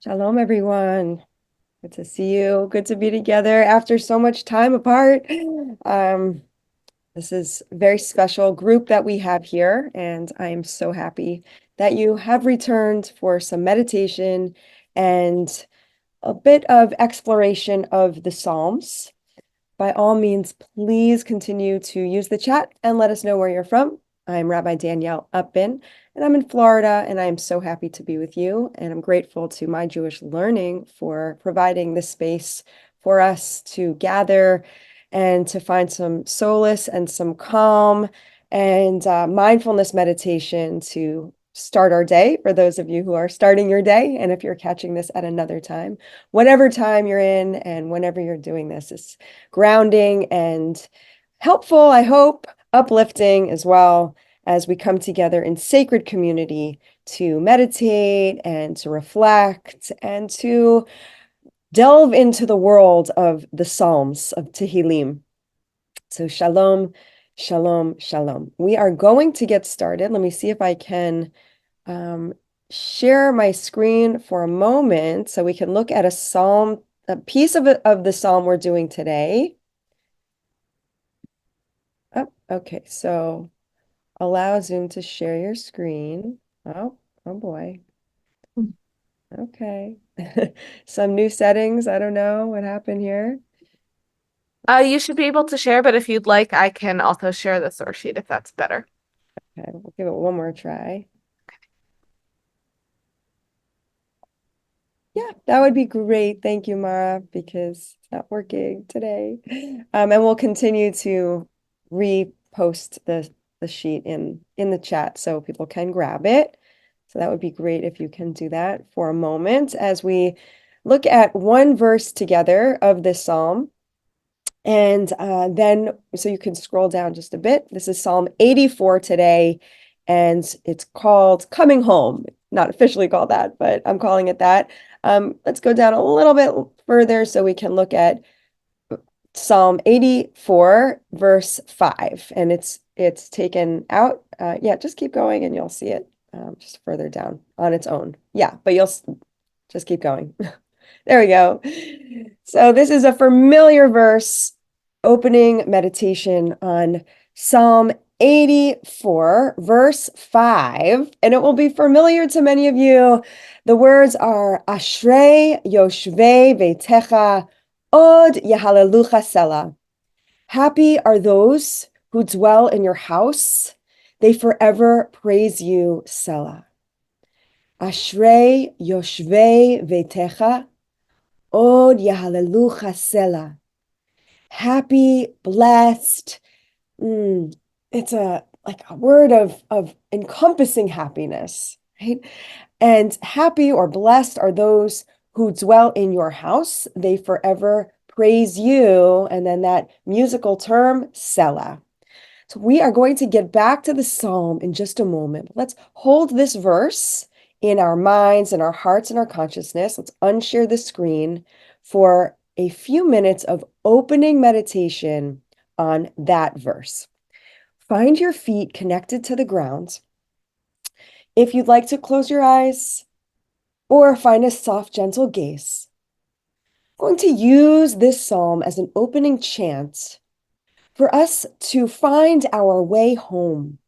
Shalom, everyone. Good to see you. Good to be together after so much time apart. Um, this is a very special group that we have here, and I am so happy that you have returned for some meditation and a bit of exploration of the Psalms. By all means, please continue to use the chat and let us know where you're from. I'm Rabbi Danielle Upbin, and I'm in Florida, and I am so happy to be with you. And I'm grateful to My Jewish Learning for providing this space for us to gather and to find some solace and some calm and mindfulness meditation to start our day for those of you who are starting your day. And if you're catching this at another time, whatever time you're in and whenever you're doing this, is grounding and helpful, I hope, uplifting as well as we come together in sacred community to meditate and to reflect and to delve into the world of the Psalms of Tehillim. So shalom, shalom, shalom. We are going to get started. Let me see if I can um, share my screen for a moment so we can look at a piece of the psalm we're doing today. Oh, okay, so allow Zoom to share your screen. Oh boy. Okay. Some new settings. I don't know what happened here. You should be able to share, but if you'd like, I can also share the source sheet if that's better. Okay, we'll give it one more try. Yeah, that would be great. Thank you, Mara, because it's not working today. And we'll continue to repost the sheet in the chat so people can grab it. So that would be great if you can do that for a moment as we look at one verse together of this psalm. And then, so you can scroll down just a bit. This is Psalm 84 today, and it's called Coming Home. Not officially called that, but I'm calling it that. Let's go down a little bit further so we can look at Psalm 84, verse 5. And it's taken out. Yeah, just keep going and you'll see it just further down on its own. Yeah, but you'll just keep going. There we go. So this is a familiar verse, opening meditation on Psalm 84, verse 5, and it will be familiar to many of you. The words are Ashrei Yoshvei Veitecha Od Yahalelucha Selah. Happy are those who dwell in your house. They forever praise you, Selah. Ashrei Yoshvei Veitecha Od Yahalelucha Selah. Happy, blessed. It's a like a word of encompassing happiness, right? And happy or blessed are those who dwell in your house. They forever praise you. And then that musical term, Selah. So we are going to get back to the psalm in just a moment. Let's hold this verse in our minds and our hearts and our consciousness. Let's unshare the screen for a few minutes of opening meditation on that verse. Find your feet connected to the ground. If you'd like to close your eyes or find a soft, gentle gaze, I'm going to use this psalm as an opening chant for us to find our way home.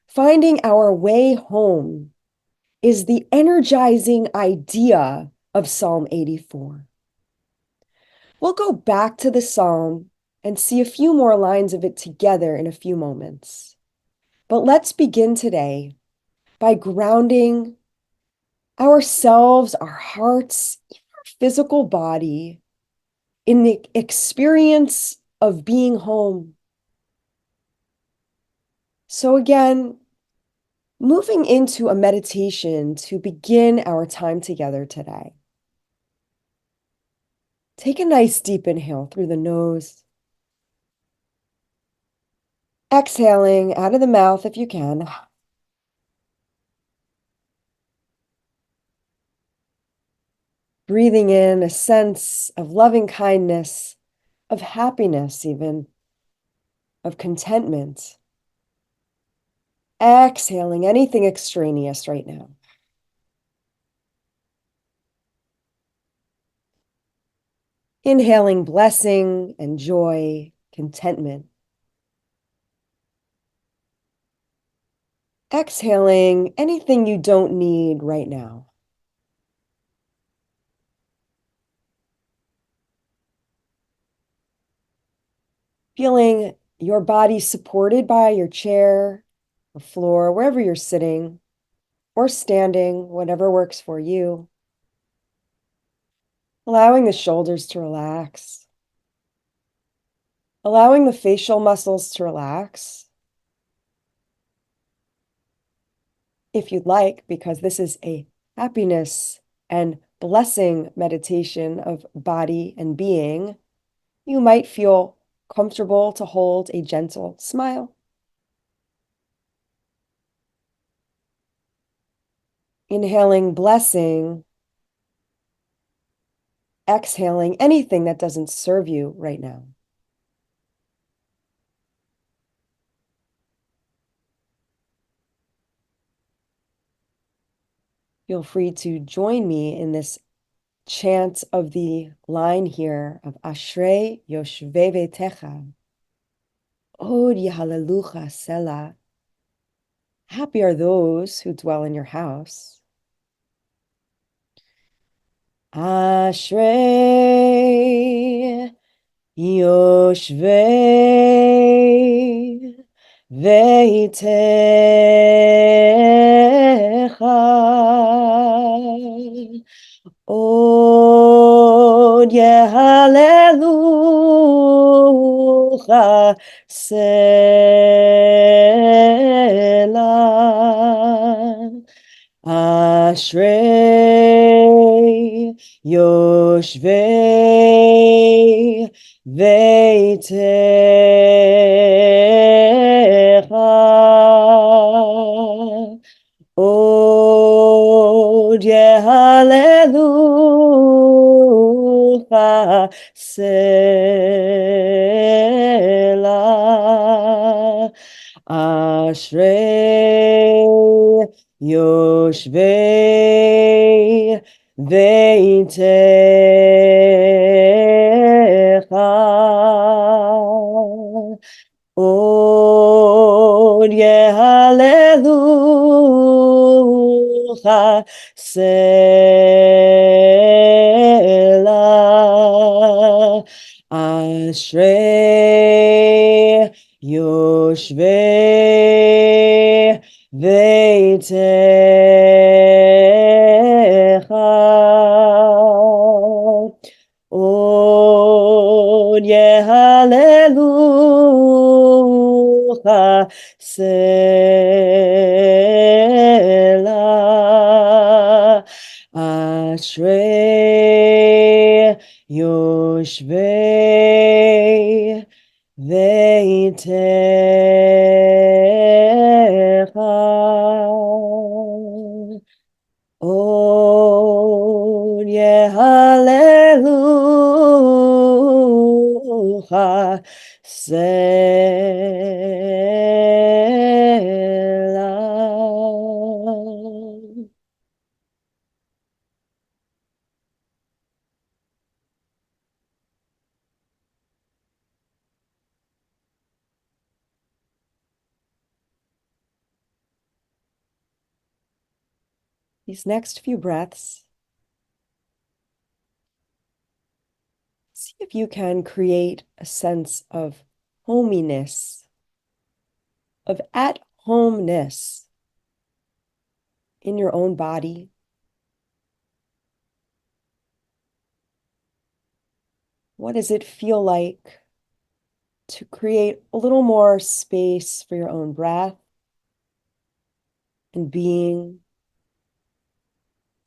Finding our way home is the energizing idea of Psalm 84. We'll go back to the psalm and see a few more lines of it together in a few moments. But let's begin today by grounding ourselves, our hearts, our physical body in the experience of being home. So again, moving into a meditation to begin our time together today. Take a nice deep inhale through the nose. Exhaling out of the mouth if you can. Breathing in a sense of loving kindness, of happiness even, of contentment. Exhaling anything extraneous right now. Inhaling blessing and joy, contentment. Exhaling anything you don't need right now. Feeling your body supported by your chair or floor, wherever you're sitting or standing, whatever works for you. Allowing the shoulders to relax. Allowing the facial muscles to relax. If you'd like, because this is a happiness and blessing meditation of body and being, you might feel comfortable to hold a gentle smile. Inhaling blessing, exhaling anything that doesn't serve you right now. Feel free to join me in this chant of the line here of Ashrei Yoshvei Beitecha, Od Yahalelucha Selah. Happy are those who dwell in your house. Ashrei Yoshvei Veitecha Od Yehalelucha Selah. Ashrei Yoshvei Veitecha Od Yehalelucha Selah. Ashrei Yoshvei Veitecha Od Yehalelucha Selah. Ashrei Yoshvei Veitecha Od Yehalelucha Selah. Ashrei Yoshvei Veitecha Od Yehalelucha Selah. These next few breaths, see if you can create a sense of hominess, of at-homeness in your own body. What does it feel like to create a little more space for your own breath and being,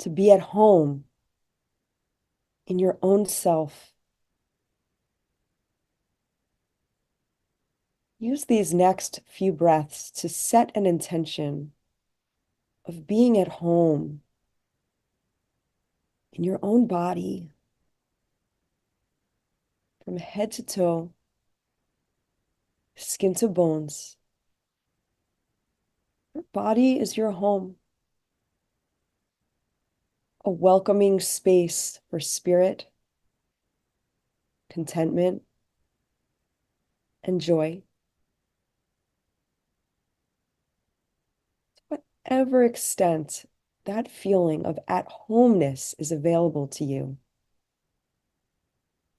to be at home in your own self? Use these next few breaths to set an intention of being at home in your own body, from head to toe, skin to bones. Your body is your home, a welcoming space for spirit, contentment, and joy. Whatever extent that feeling of at-homeness is available to you,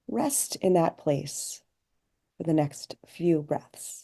rest in that place for the next few breaths.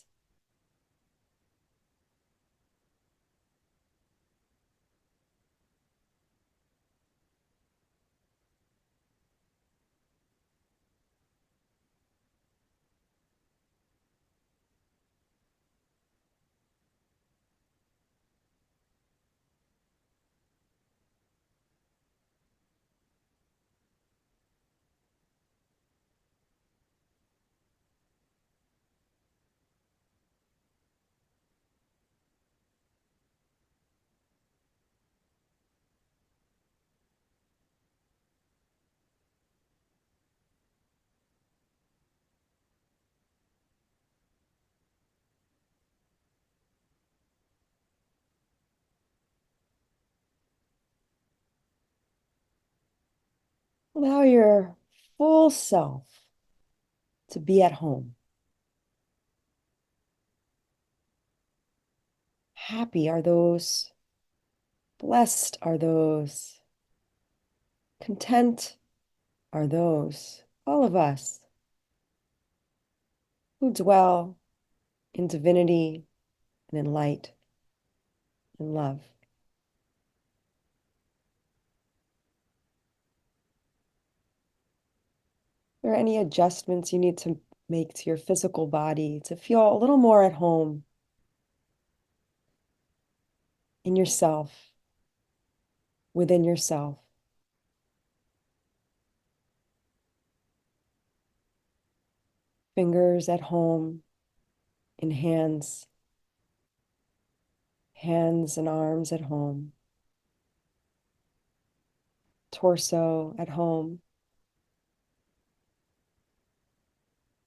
Allow your full self to be at home. Happy are those, blessed are those, content are those, all of us who dwell in divinity and in light and love. Are there any adjustments you need to make to your physical body to feel a little more at home in yourself, within yourself? Fingers at home in hands, hands and arms at home, torso at home,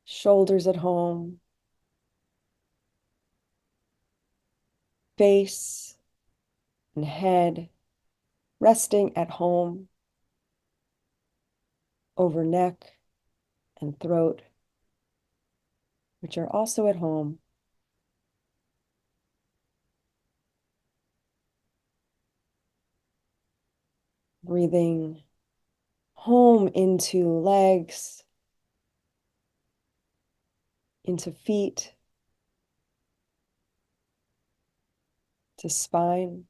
shoulders at home, face and head resting at home over neck and throat, which are also at home. Breathing home into legs, into feet, to spine.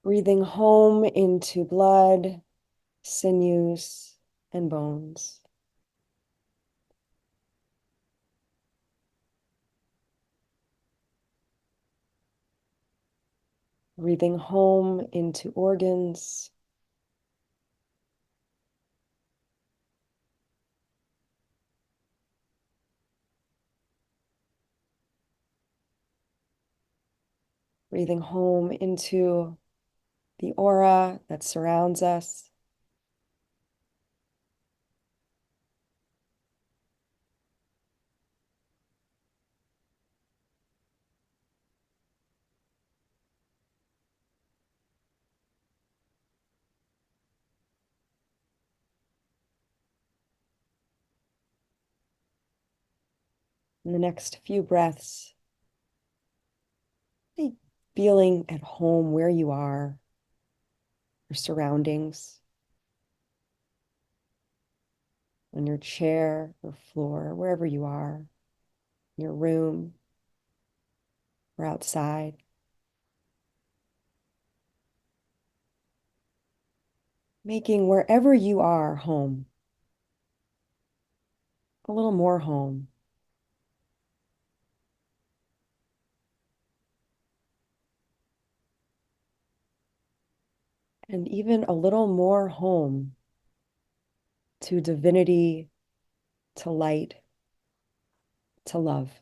Breathing home into blood, sinews, and bones. Breathing home into organs. Breathing home into the aura that surrounds us. In the next few breaths, feeling at home where you are, your surroundings, on your chair or floor, wherever you are, your room or outside. Making wherever you are home, a little more home. And even a little more home to divinity, to light, to love.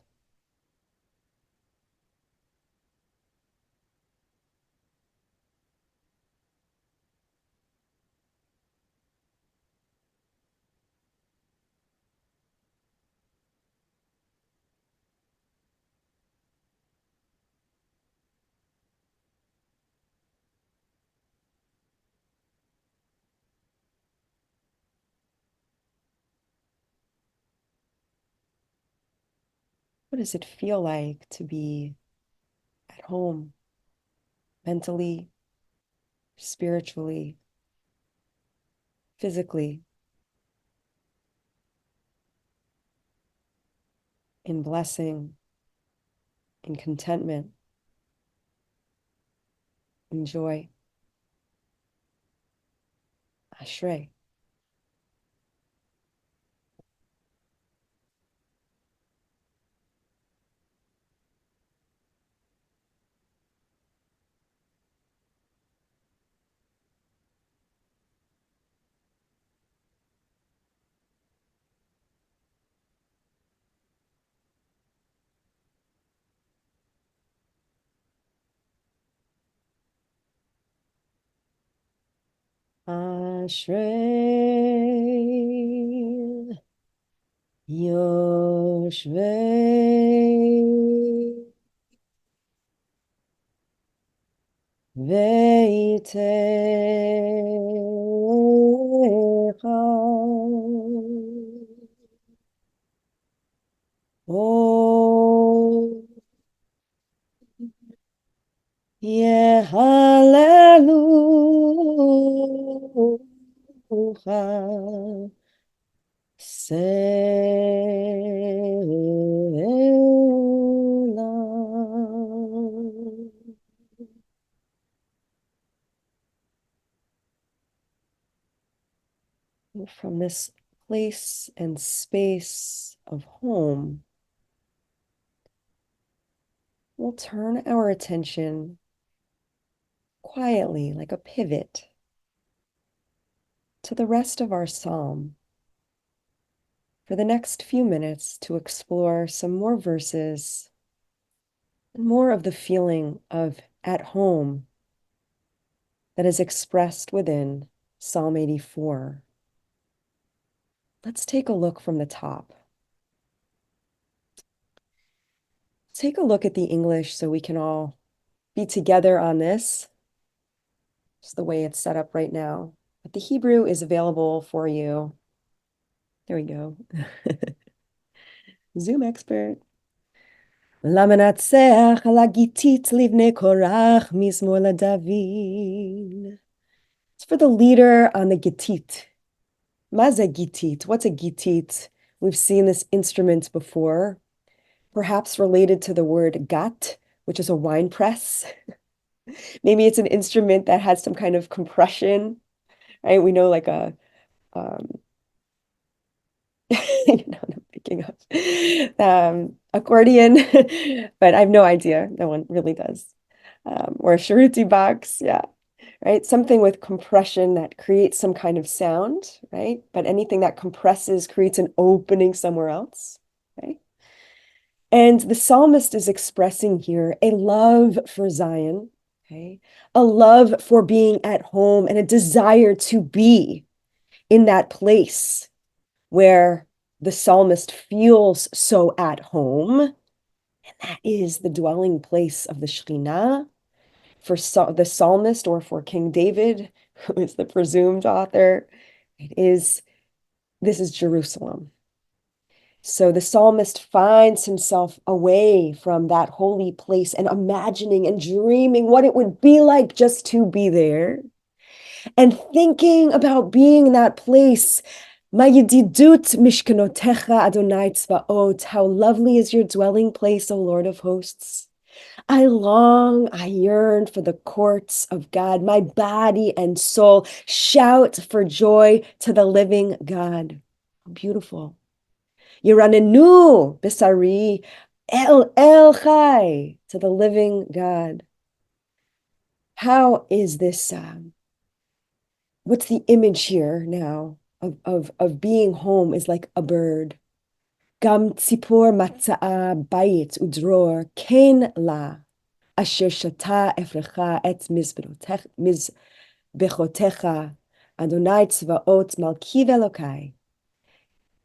What does it feel like to be at home, mentally, spiritually, physically, in blessing, in contentment, in joy? Ashrei. Ashrei Yoshvei Veitecha O Yehallelujah Selah. From this place and space of home, we'll turn our attention quietly, like a pivot, to the rest of our psalm for the next few minutes to explore some more verses and more of the feeling of at home that is expressed within Psalm 84. Let's take a look from the top. Take a look at the English so we can all be together on this. Just the way it's set up right now. But the Hebrew is available for you. There we go. Zoom expert. למנצח על הגיתית לבני קורח מזמור לדוד. It's for the leader on the gitit. מה זה gitit? What's a gitit? We've seen this instrument before, perhaps related to the word gat, which is a wine press. Maybe it's an instrument that has some kind of compression, right? We know like a I'm picking up accordion, but I have no idea. No one really does. Or a charuti box, yeah, right? Something with compression that creates some kind of sound, right? But anything that compresses creates an opening somewhere else, right? And the psalmist is expressing here a love for Zion, okay? A love for being at home and a desire to be in that place where the psalmist feels so at home, and that is the dwelling place of the Shekhinah. For the psalmist, or for King David, who is the presumed author, this is Jerusalem. So the psalmist finds himself away from that holy place and imagining and dreaming what it would be like just to be there, and thinking about being in that place. Ma'yididut mishkanotecha Adonai tzvaot. How lovely is your dwelling place, O Lord of hosts. I yearn for the courts of God. My body and soul shout for joy to the living God. Beautiful. Yiranenu bisari el chai, to the living God. How is this? What's the image here now of being home is like a bird. Gam tzipor matza'a bayit udror ken la asher shata efrecha et mizbechotecha Adonai tzvaot malkiv Elokai.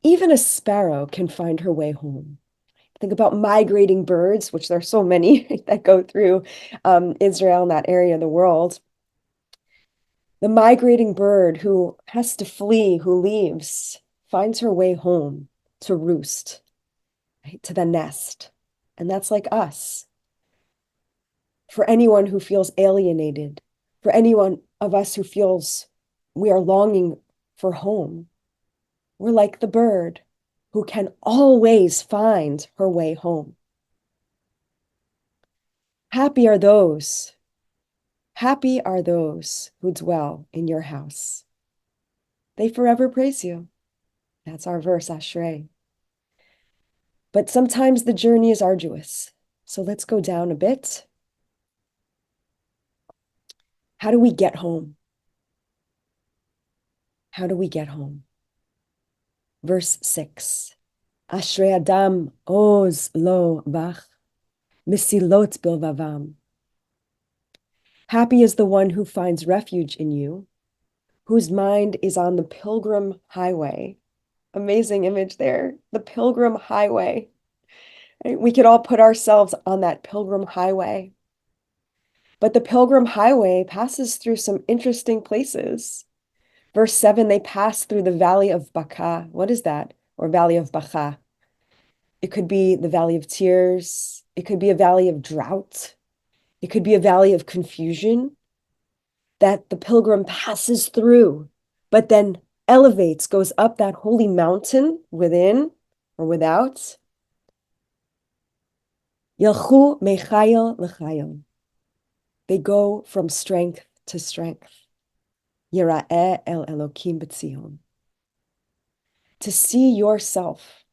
Even a sparrow can find her way home. Think about migrating birds, which there are so many that go through Israel and that area of the world. The migrating bird who has to flee, who leaves, finds her way home to roost, right, to the nest. And that's like us. For anyone who feels alienated, for anyone of us who feels we are longing for home, we're like the bird who can always find her way home. Happy are those, happy are those who dwell in your house. They forever praise you. That's our verse, Ashrei. But sometimes the journey is arduous. So let's go down a bit. How do we get home? How do we get home? Verse 6. Ashrei Adam oz lo bach, misilot bilvavam. Happy is the one who finds refuge in you, whose mind is on the pilgrim highway. Amazing image there. The pilgrim highway. Right? We could all put ourselves on that pilgrim highway. But the pilgrim highway passes through some interesting places. Verse 7, they pass through the valley of Baca. What is that? Or valley of Baca. It could be the valley of tears. It could be a valley of drought. It could be a valley of confusion that the pilgrim passes through, but then elevates, goes up that holy mountain within or without. Yelchu mechayel lechayel. They go from strength to strength. Yira'eh el Elokim b'tzion. To see yourself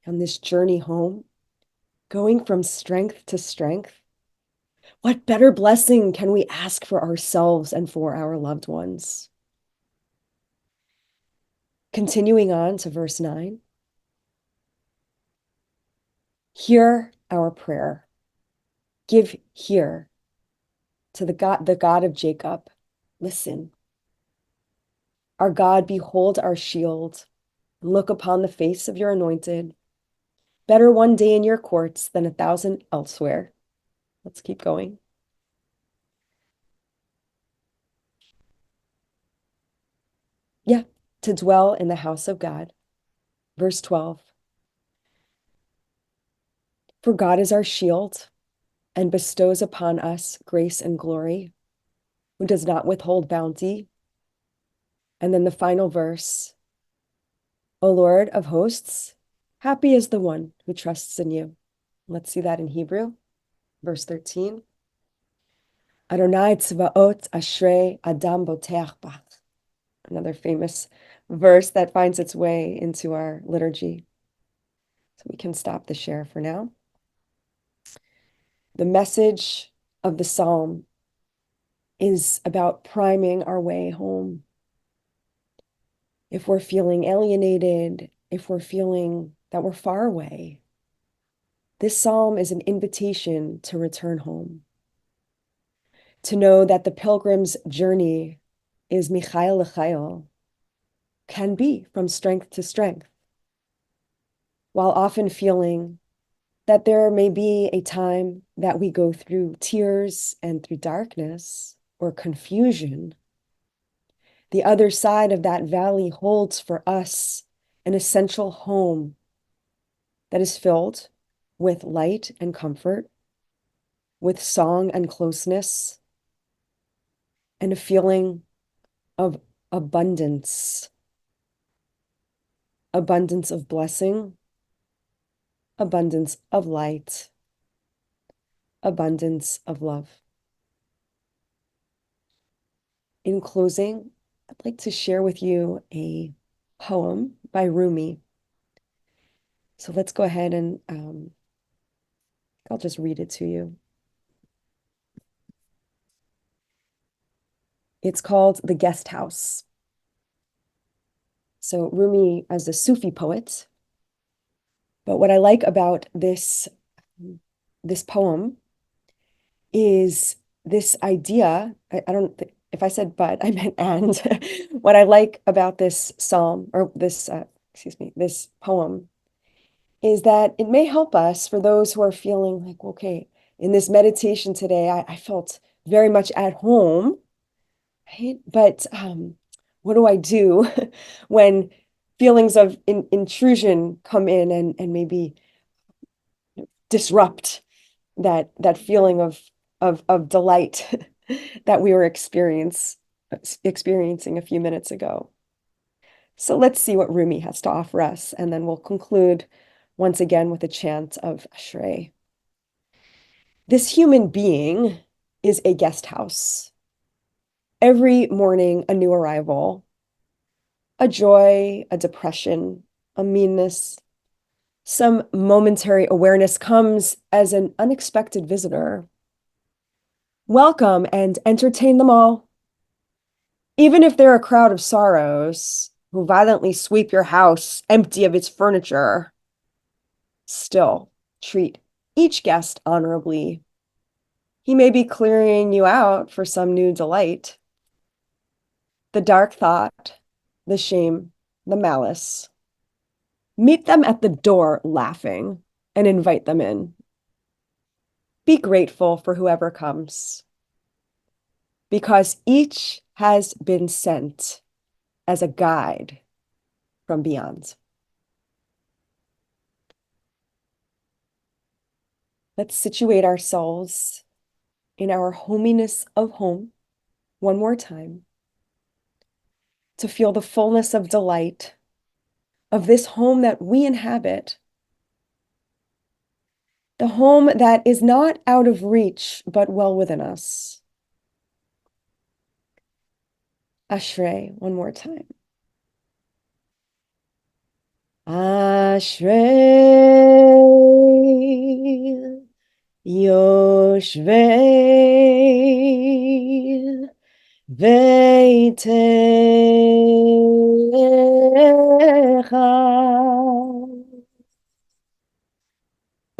on this journey home, going from strength to strength, what better blessing can we ask for ourselves and for our loved ones? Continuing on to verse 9. Hear our prayer. Give ear to the God of Jacob. Listen. Our God, behold our shield. Look upon the face of your anointed. Better one day in your courts than 1,000 elsewhere. Let's keep going. Yeah, to dwell in the house of God. Verse 12. For God is our shield and bestows upon us grace and glory, who does not withhold bounty. And then the final verse, O Lord of hosts, happy is the one who trusts in you. Let's see that in Hebrew. Verse 13. Adonai tzvaot ashrei adam boteach bach. Another famous verse that finds its way into our liturgy. So we can stop the share for now. The message of the psalm is about priming our way home. If we're feeling alienated, if we're feeling that we're far away, this psalm is an invitation to return home. To know that the pilgrim's journey is Michael L'Chael, can be from strength to strength, while often feeling that there may be a time that we go through tears and through darkness or confusion. The other side of that valley holds for us an essential home that is filled with light and comfort, with song and closeness, and a feeling of abundance, abundance of blessing, abundance of light, abundance of love. In closing, I'd like to share with you a poem by Rumi. So let's go ahead and I'll just read it to you. It's called The Guest House. So Rumi is a Sufi poet. But what I like about this poem is this idea. I don't, if I said but, I meant and. What I like about this psalm, or this, this poem, is that it may help us for those who are feeling like, okay, in this meditation today, I felt very much at home, right? But what do I do when feelings of intrusion come in and maybe disrupt that feeling of delight that we were experiencing a few minutes ago. So let's see what Rumi has to offer us, and then we'll conclude once again with a chant of Ashrei. This human being is a guest house. Every morning, a new arrival, a joy, a depression, a meanness, some momentary awareness comes as an unexpected visitor. Welcome and entertain them all. Even if they're a crowd of sorrows who violently sweep your house empty of its furniture, still treat each guest honorably. He may be clearing you out for some new delight. The dark thought, the shame, the malice. Meet them at the door laughing and invite them in. Be grateful for whoever comes, because each has been sent as a guide from beyond. Let's situate ourselves in our hominess of home one more time to feel the fullness of delight of this home that we inhabit, the home that is not out of reach, but well within us. Ashrei, one more time. Ashrei Yoshvei Veitecha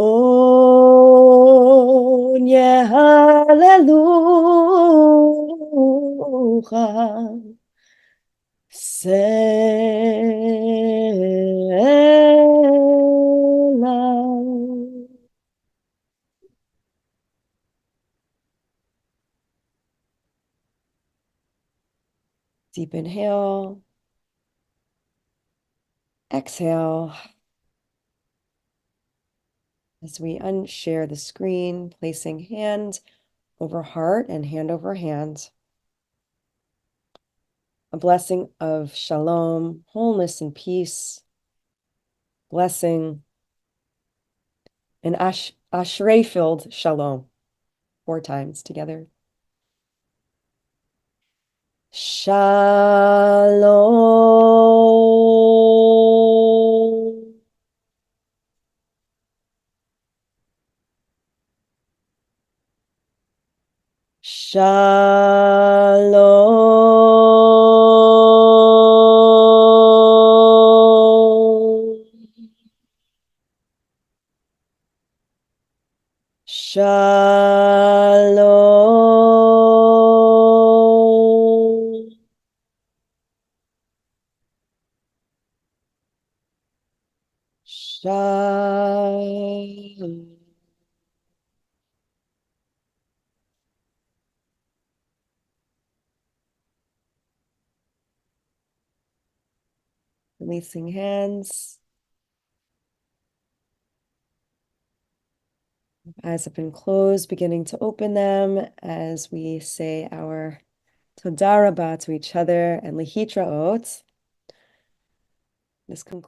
On Yehalelucha Selah. Deep inhale, exhale. As we unshare the screen, placing hand over heart and hand over hand. A blessing of shalom, wholeness, and peace. Blessing and ashrei-filled shalom. 4 times together. Shalom. Shalom. Shalom. Shalom. Releasing hands. Eyes have been closed, beginning to open them as we say our Toda Rabah to each other and Lehitraot. This concludes.